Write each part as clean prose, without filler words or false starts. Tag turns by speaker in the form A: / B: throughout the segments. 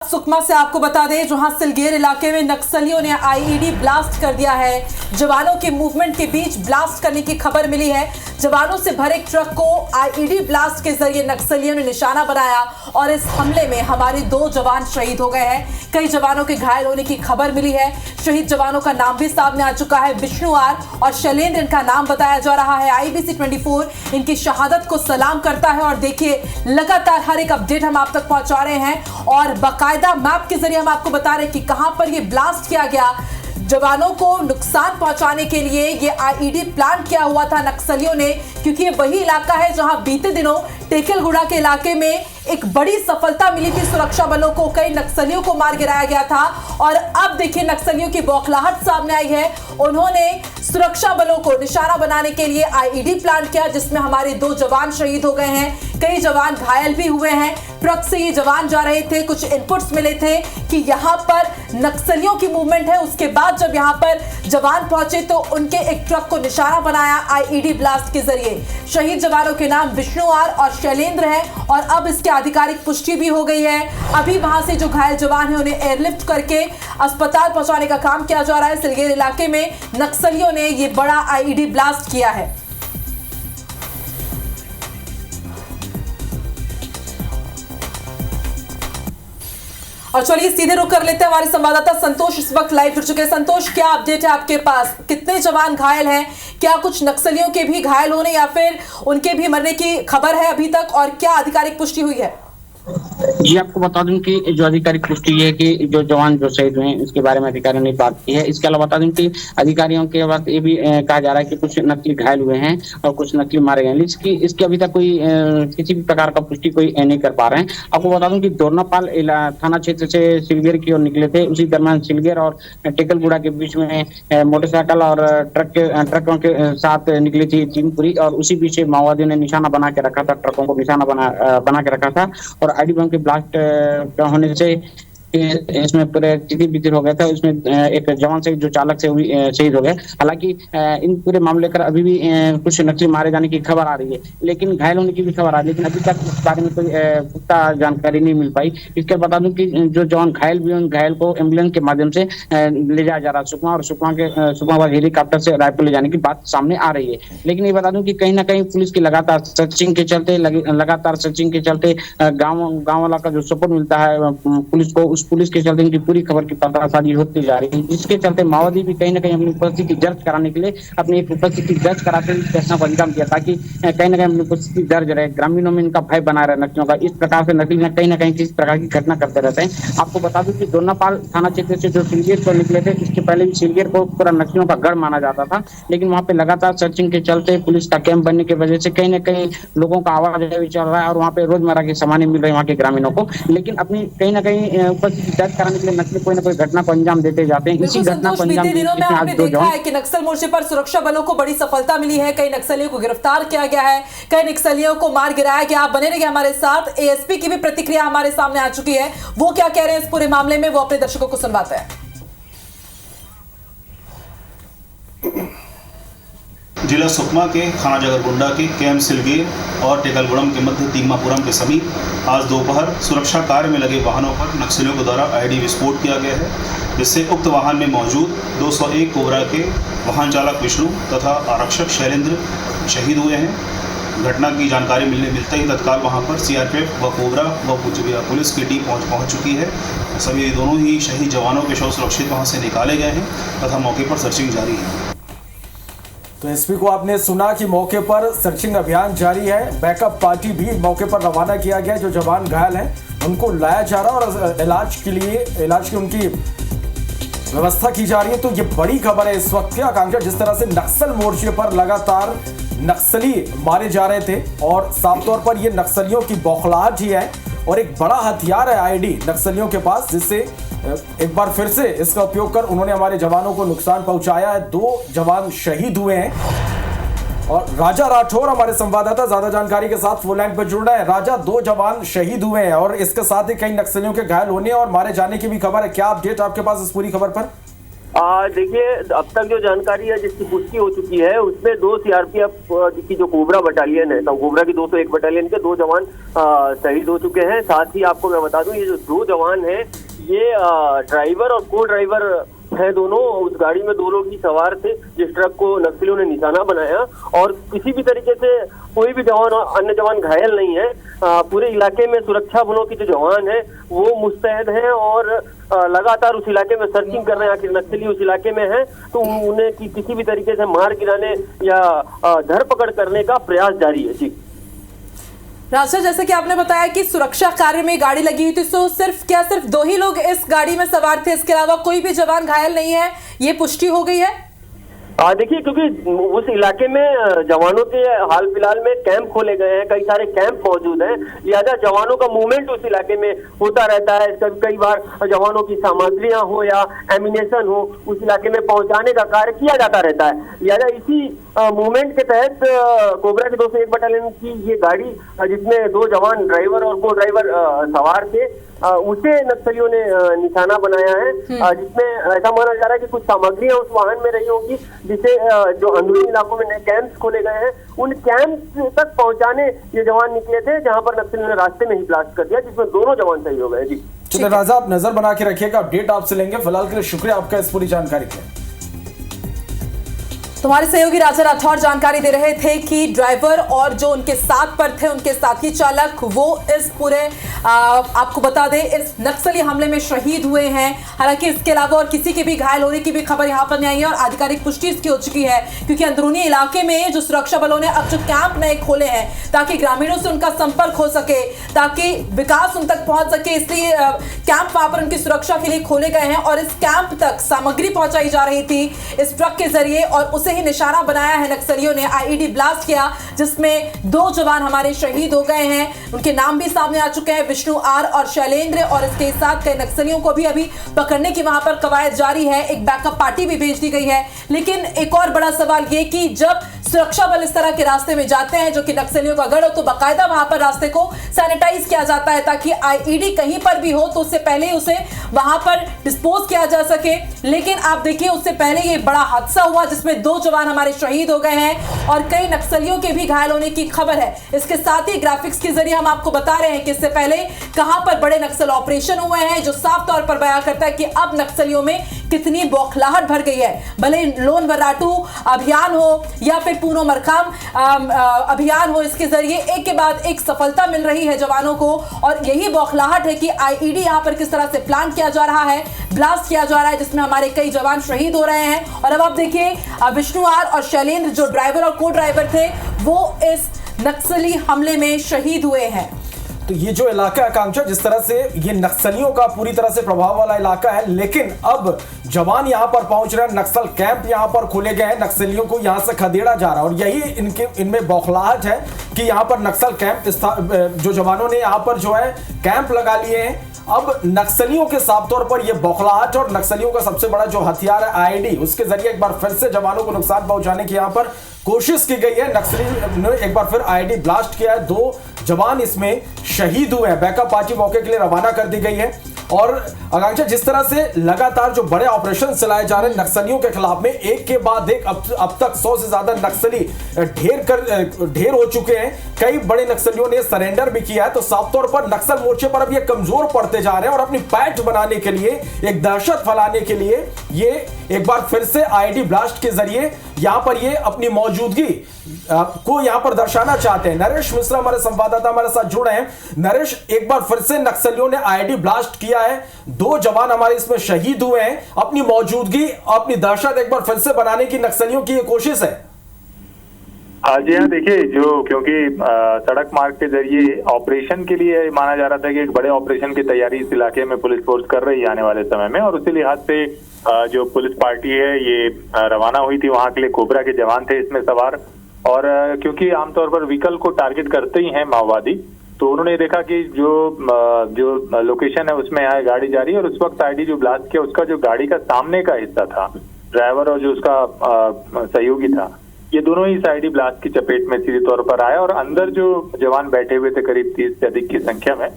A: सुकमा से आपको बता दें, जहां सिलगेर इलाके में नक्सलियों ने आईईडी ब्लास्ट कर दिया है। जवानों के मूवमेंट के बीच ब्लास्ट करने की खबर मिली है। जवानों से भरे ट्रक को आईईडी ब्लास्ट के जरिए नक्सलियों ने निशाना बनाया और इस हमले में हमारे 2 जवान शहीद हो गए हैं। कई जवानों के घायल होने की खबर मिली है। शहीद जवानों का नाम भी सामने आ चुका है। विष्णु आर और शैलेंद्र इनका नाम बताया जा रहा है। IBC 24 इनकी शहादत को सलाम करता है और देखिए, लगातार हर एक अपडेट हम आप तक पहुंचा रहे हैं और बाकायदा मैप के जरिए हम आपको बता रहे हैं कि कहां पर ये ब्लास्ट किया गया। जवानों को नुकसान पहुंचाने के लिए ये आईईडी प्लान किया हुआ था नक्सलियों ने, क्योंकि ये वही इलाका है जहां बीते दिनों टेकलगुड़ा के इलाके में एक बड़ी सफलता मिली थी सुरक्षा बलों को। कई नक्सलियों को मार गिराया गया था और अब देखिए नक्सलियों की बौखलाहट सामने आई है। उन्होंने सुरक्षा बलों को निशाना बनाने के लिए आईईडी प्लान किया, जिसमें हमारे 2 जवान शहीद हो गए हैं। कई जवान घायल भी हुए हैं। ट्रक से ये जवान जा रहे थे। कुछ इनपुट्स मिले थे कि यहां पर नक्सलियों की मूवमेंट है। उसके बाद जब यहां पर जवान पहुंचे तो उनके एक ट्रक को निशाना बनाया आईईडी ब्लास्ट के जरिए। शहीद जवानों के नाम विष्णु आर और शैलेंद्र है और अब इसकी आधिकारिक पुष्टि भी हो गई है। अभी वहां से जो घायल जवान है उन्हें एयरलिफ्ट करके अस्पताल पहुंचाने का काम किया जा रहा है। सिलगेर इलाके में नक्सलियों ने ये बड़ा आईईडी ब्लास्ट किया है। और चलिए सीधे रुक कर लेते हैं, हमारे संवाददाता संतोष इस वक्त लाइव जुड़ चुके हैं। संतोष, क्या अपडेट है आपके पास? कितने जवान घायल हैं? क्या कुछ नक्सलियों के भी घायल होने या फिर उनके भी मरने की खबर है अभी तक, और क्या आधिकारिक पुष्टि हुई है?
B: जी, आपको बता दूं कि जो आधिकारिक पुष्टि है कि जो जवान जो शहीद हुए हैं उसके बारे में अधिकारियों ने बात की है। इसके अलावा बता दूं कि अधिकारियों के बाद ये भी कहा जा रहा है कि कुछ नकली घायल हुए हैं और कुछ नकली मारे गए हैं। इसकी अभी तक कोई किसी भी प्रकार का पुष्टि कोई नहीं कर पा रहे हैं। आपको बता दूं कि दोरनापाल थाना क्षेत्र से सिलगेर की ओर निकले थे। उसी दरमियान सिलगेर और टेकलगुड़ा के बीच में मोटरसाइकिल और ट्रकों के साथ निकली थी चिमपुरी, और उसी बीच माओवादियों ने निशाना बना के रखा था। ट्रकों को निशाना बना के रखा था और आईडी बम के ब्लास्ट होने से इसमें पूरे तितर हो गया था। इसमें एक जवान से जो चालक से शहीद हो गए। हालांकि इन पूरे मामले पर अभी भी कुछ नक्सली मारे जाने की खबर आ रही है, लेकिन घायल होने की भी खबर आ रही है, लेकिन अभी तक इस बारे में कोई पुख्ता जानकारी नहीं मिल पाई। इसके बता दूं कि जो जवान घायल भी, उन घायल को एम्बुलेंस के माध्यम से ले जाया जा रहा है सुकमा, और सुकमा हेलीकॉप्टर से रायपुर ले जाने की बात सामने आ रही है। लेकिन ये बता दूं कि कहीं ना कहीं पुलिस की लगातार सर्चिंग के चलते गाँव वाला का जो सपोर्ट मिलता है पुलिस को, पुलिस के चलते इनकी पूरी खबर की पतासाजी होती जा रही है। इसके चलते माओवादी भी कहीं ना कहीं अपनी उपस्थिति दर्ज कराने के लिए अपनी उपस्थिति दर्ज कराते हुए घटना को अंजाम दिया, ताकि कहीं ना कहीं अपनी उपस्थिति दर्ज रहे। ग्रामीणों में इनका भय बना रहे नक्सलियों का। इस प्रकार से नक्सली कहीं ना कहीं किसी प्रकार की घटना करते रहते हैं। आपको बता दूं कि दोरनापाल थाना क्षेत्र से जो सिलगेर को निकले थे, इसके पहले भी सिलगेर को पूरा नक्सलियों का गढ़ माना जाता था, लेकिन वहाँ पे लगातार सर्चिंग के चलते, पुलिस का कैंप बनने की वजह से कहीं ना कहीं लोगों का आवाजाही चल रहा है और वहाँ पे रोजमर्रा के सामान मिल रहे हैं वहाँ के ग्रामीणों को। लेकिन अपनी कहीं ना कहीं उपस्थिति दर्ज कराने के लिए नक्सली कोई ना कोई घटना को अंजाम देते जाते हैं। इसी घटना को अंजाम
A: दिनों में आपने देखा है कि नक्सल मोर्चे पर सुरक्षा बलों को बड़ी सफलता मिली है। कई नक्सलियों को गिरफ्तार किया गया है, कई नक्सलियों को मार गिराया गया। आप बने रहिए हमारे साथ। ASP की भी प्रतिक्रिया हमारे सामने आ चुकी है। वो क्या कह रहे हैं इस पूरे मामले में, वो अपने दर्शकों को सुनवाते हैं।
C: जिला सुकमा के थाना जगरगुंडा के कैंप सिलगेर और टेकलगुड़म के मध्य तीमापुरम के समीप आज दोपहर सुरक्षा कार्य में लगे वाहनों पर नक्सलियों के द्वारा आईडी विस्फोट किया गया है, जिससे उक्त वाहन में मौजूद 201 कोबरा के वाहन चालक विष्णु तथा आरक्षक शैलेंद्र शहीद हुए हैं। घटना की जानकारी मिलते ही तत्काल वहां पर CRPF व कोबरा व पुलिस की टीम पहुंच चुकी है। सभी दोनों ही शहीद जवानों के शव सुरक्षित वहां से निकाले गए हैं तथा मौके पर सर्चिंग जारी है।
D: तो एसपी को आपने सुना कि मौके पर सर्चिंग अभियान जारी है। बैकअप पार्टी भी मौके पर रवाना किया गया। जो जवान घायल हैं उनको लाया जा रहा है और इलाज की उनकी व्यवस्था की जा रही है। तो ये बड़ी खबर है इस वक्त की। आकांक्षा, जिस तरह से नक्सल मोर्चे पर लगातार नक्सली मारे जा रहे थे और साफ तौर पर ये नक्सलियों की बौखलाहट ही है और एक बड़ा हथियार है आईडी नक्सलियों के पास, जिससे एक बार फिर से इसका उपयोग कर उन्होंने हमारे जवानों को नुकसान पहुंचाया है। 2 जवान शहीद हुए हैं और राजा राठौर हमारे संवाददाता ज्यादा जानकारी के साथ फोन लाइन पर जुड़ रहे हैं। राजा, 2 जवान शहीद हुए हैं और इसके साथ ही कई नक्सलियों के घायल होने और मारे जाने की भी खबर है। क्या अपडेट आपके पास इस पूरी खबर पर?
E: देखिए, अब तक जो जानकारी है जिसकी पुष्टि हो चुकी है उसमें 2 सीआरपीएफ की जो कोबरा बटालियन है, तो कोबरा की 201 बटालियन के 2 जवान शहीद हो चुके हैं। साथ ही आपको मैं बता दूं, ये जो 2 जवान हैं ये ड्राइवर और को ड्राइवर है दोनों। उस गाड़ी में 2 लोग ही सवार थे जिस ट्रक को नक्सलियों ने निशाना बनाया, और किसी भी तरीके से कोई भी जवान और अन्य जवान घायल नहीं है। पूरे इलाके में सुरक्षा बलों के जो जवान हैं वो मुस्तैद हैं और लगातार उस इलाके में सर्चिंग कर रहे हैं। आखिर नक्सली उस इलाके में है तो उन्हें किसी भी तरीके से मार गिराने या धरपकड़ करने का प्रयास जारी है। जी
A: राजा, जैसे कि आपने बताया कि सुरक्षा कार्य में गाड़ी लगी हुई थी, तो सिर्फ 2 ही लोग इस गाड़ी में सवार थे, इसके अलावा कोई भी जवान घायल नहीं है, ये पुष्टि हो गई है?
E: देखिए, क्योंकि उस इलाके में जवानों के हाल फिलहाल में कैंप खोले गए हैं, कई सारे कैंप मौजूद हैं, लिहाजा जवानों का मूवमेंट उस इलाके में होता रहता है। कई बार जवानों की सामग्रियां हो या एमिनेशन हो उस इलाके में पहुंचाने का कार्य किया जाता रहता है। लिहाजा इसी मूवमेंट के तहत कोबरा की 201 बटालियन की ये गाड़ी जिसमें 2 जवान ड्राइवर और को ड्राइवर सवार थे, उसे नक्सलियों ने निशाना बनाया है, जिसमें ऐसा माना जा रहा है कि कुछ सामग्रियां उस वाहन में रही होगी, जिसे जो अंदरूनी इलाकों में नए कैंप्स खोले गए हैं उन कैंप तक पहुंचाने ये जवान निकले थे, जहां पर नक्सलियों ने रास्ते में ही ब्लास्ट कर दिया, जिसमें 2 जवान शहीद हो गए। जी
D: चलिए राजा, आप नजर बना के रखिएगा, अपडेट आपसे लेंगे। फिलहाल के लिए शुक्रिया आपका इस पूरी जानकारी के लिए।
A: तुम्हारे सहयोगी राजा राठौर जानकारी दे रहे थे कि ड्राइवर और जो उनके साथ पर थे उनके साथी चालक वो इस पूरे आपको बता दें इस नक्सली हमले में शहीद हुए हैं। हालांकि इसके अलावा और किसी के भी घायल होने की भी खबर यहां पर नहीं आई है और आधिकारिक पुष्टि इसकी हो चुकी है, क्योंकि अंदरूनी इलाके में जो सुरक्षा बलों ने अब जो कैंप नए खोले हैं ताकि ग्रामीणों से उनका संपर्क हो सके, ताकि विकास उन तक पहुंच सके, इसलिए कैंप वहां पर उनकी सुरक्षा के लिए खोले गए हैं और इस कैंप तक सामग्री पहुंचाई जा रही थी इस ट्रक के जरिए और उसे ही निशाना बनाया है नक्सलियों ने। आईईडी ब्लास्ट किया जिसमें 2 जवान हमारे शहीद हो गए हैं, उनके नाम भी सामने आ चुके हैं, विष्णु आर और शैलेंद्र, और इसके साथ कई नक्सलियों को भी अभी पकड़ने की वहां पर कवायद जारी है। एक बैकअप पार्टी भी भेज दी गई है। लेकिन एक और बड़ा सवाल ये कि जब सुरक्षा बल इस तरह के रास्ते में जाते हैं जो कि नक्सलियों का गढ़ हो, तो बाकायदा वहां पर रास्ते को सैनिटाइज किया जाता है ताकि आईईडी कहीं पर भी हो तो उससे पहले उसे वहां पर डिस्पोज किया जा सके। लेकिन आप देखिए, उससे पहले ये बड़ा हादसा हुआ जिसमें 2 जवान हमारे शहीद हो गए हैं और कई नक्सलियों के भी घायल होने की खबर है। इसके साथ ही ग्राफिक्स के जरिए हम आपको बता रहे हैं कि इससे पहले कहां पर बड़े नक्सल ऑपरेशन हुए हैं, जो साफ तौर पर बयां करता है कि अब नक्सलियों में कितनी बौखलाहट भर गई है। भले लोन वर्राटू अभियान हो या फिर पूनो मरकाम अभियान हो, इसके जरिए एक के बाद एक सफलता मिल रही है जवानों को और यही बौखलाहट है कि आईईडी यहां पर किस तरह से प्लान किया जा रहा है, ब्लास्ट किया जा रहा है, जिसमें हमारे कई जवान शहीद हो रहे हैं। और अब आप देखिए, विष्णु आर और शैलेंद्र जो ड्राइवर और को ड्राइवर थे वो इस नक्सली हमले में शहीद हुए हैं।
D: तो ये जो इलाका आकांक्षा, जिस तरह से ये नक्सलियों का पूरी तरह से प्रभाव वाला इलाका है, लेकिन अब जवान यहां पर पहुंच रहे हैं, नक्सल कैंप यहां पर खोले गए हैं, नक्सलियों को यहां से खदेड़ा जा रहा है और यही इनमें बौखलाहट है कि यहां पर नक्सल कैंप जो जवानों ने यहां पर जो है कैंप लगा लिए हैं। अब नक्सलियों के साफ तौर पर यह बौखलाहट और नक्सलियों का सबसे बड़ा जो हथियार है आईईडी, उसके जरिए एक बार फिर से जवानों को नुकसान पहुंचाने की यहां पर कोशिश की गई है। नक्सली ने एक बार फिर आईईडी ब्लास्ट किया है, 2 जवान इसमें शहीद हुए हैं। बैकअप पार्टी मौके के लिए रवाना कर दी गई है और आकांक्षा, जिस तरह से लगातार जो बड़े ऑपरेशन चलाए जा रहे हैं नक्सलियों के खिलाफ में, एक के बाद एक अब तक 100 से ज्यादा नक्सली ढेर हो चुके हैं। कई बड़े नक्सलियों ने सरेंडर भी किया है। तो साफ तौर पर नक्सल मोर्चे पर अब ये कमजोर पड़ते जा रहे हैं और अपनी पैठ बनाने के लिए, एक दहशत फैलाने के लिए ये एक बार फिर से आईईडी ब्लास्ट के जरिए यहां पर ये अपनी मौजूदगी को यहां पर दर्शाना चाहते हैं। नरेश मिश्रा हमारे संवाददाता हमारे साथ जुड़े हैं। नरेश, एक बार फिर से नक्सलियों ने आईईडी ब्लास्ट किया है, 2 जवान हमारे इसमें शहीद हुए हैं, अपनी मौजूदगी, अपनी दहशत एक बार फिर से बनाने की नक्सलियों की ये कोशिश है।
F: जी हाँ, देखिए, जो क्योंकि सड़क मार्ग के जरिए ऑपरेशन के लिए माना जा रहा था कि एक बड़े ऑपरेशन की तैयारी इस इलाके में पुलिस फोर्स कर रही है आने वाले समय में, और उसी लिहाज से जो पुलिस पार्टी है ये रवाना हुई थी। वहां के लिए कोबरा के जवान थे इसमें सवार, और क्योंकि आमतौर पर व्हीकल को टारगेट करते ही हैं माओवादी, तो उन्होंने देखा कि जो लोकेशन है उसमें यहाँ गाड़ी जा रही है, और उस वक्त आईईडी जो ब्लास्ट किया उसका जो गाड़ी का सामने का हिस्सा था, ड्राइवर और जो उसका सहयोगी था, ये दोनों ही आईईडी ब्लास्ट की चपेट में सीधे तौर पर आए और अंदर जो जवान बैठे हुए थे करीब 30 से अधिक की संख्या में,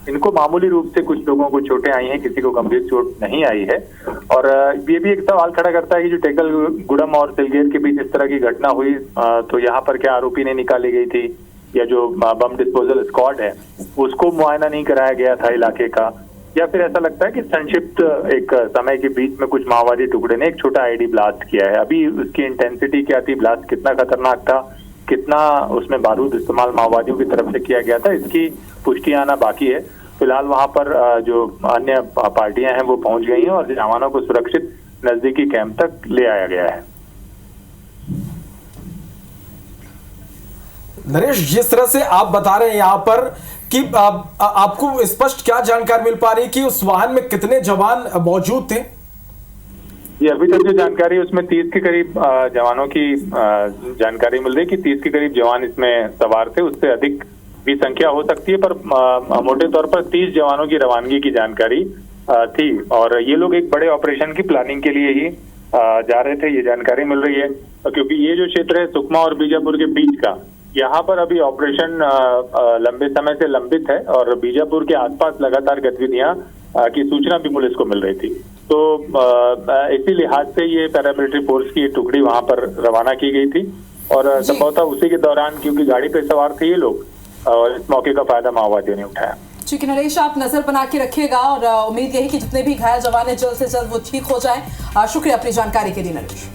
F: इनको मामूली रूप से कुछ लोगों को चोटें आई हैं, किसी को गंभीर चोट नहीं आई है। और ये भी एक सवाल खड़ा करता है कि जो टेकलगुड़म और सिलगेर के बीच इस तरह की घटना हुई तो यहाँ पर क्या आरोपी ने निकाली गई थी या जो बम डिस्पोजल स्क्वाड है उसको मुआयना नहीं कराया गया था इलाके का, या फिर ऐसा लगता है कि संक्षिप्त एक समय के बीच में कुछ माओवादी टुकड़े ने एक छोटा आईडी ब्लास्ट किया है। अभी उसकी इंटेंसिटी क्या थी, ब्लास्ट कितना खतरनाक था, कितना उसमें बारूद इस्तेमाल माओवादियों की तरफ से किया गया था, इसकी पुष्टि आना बाकी है। फिलहाल वहां पर जो अन्य पार्टियां हैं वो पहुंच गई हैं और जवानों को सुरक्षित नजदीकी कैंप तक ले आया गया है।
D: नरेश, जिस तरह से आप बता रहे हैं यहाँ पर कि आपको स्पष्ट क्या जानकारी मिल पा रही है कि उस वाहन में कितने जवान मौजूद थे?
F: ये अभी तक जो जानकारी है उसमें 30 के करीब जवानों की जानकारी मिल रही है कि 30 के करीब जवान इसमें सवार थे। उससे अधिक भी संख्या हो सकती है, पर मोटे तौर पर 30 जवानों की रवानगी की जानकारी थी और ये लोग एक बड़े ऑपरेशन की प्लानिंग के लिए ही जा रहे थे, ये जानकारी मिल रही है। क्योंकि ये जो क्षेत्र है सुकमा और बीजापुर के बीच का, यहाँ पर अभी ऑपरेशन लंबे समय से लंबित है और बीजापुर के आसपास लगातार गतिविधियां की सूचना भी पुलिस को मिल रही थी। तो इसी लिहाज से ये पैरामिलिट्री फोर्स की टुकड़ी वहां पर रवाना की गई थी और संभवतः उसी के दौरान, क्योंकि गाड़ी पे सवार थे ये लोग, और इस मौके का फायदा माओवादियों ने उठाया।
A: ठीक है नरेश, आप नजर बना के रखिएगा और उम्मीद यही कि जितने भी घायल जवान हैं जल्द से जल्द वो ठीक हो जाएं। शुक्रिया अपनी जानकारी के लिए नरेश।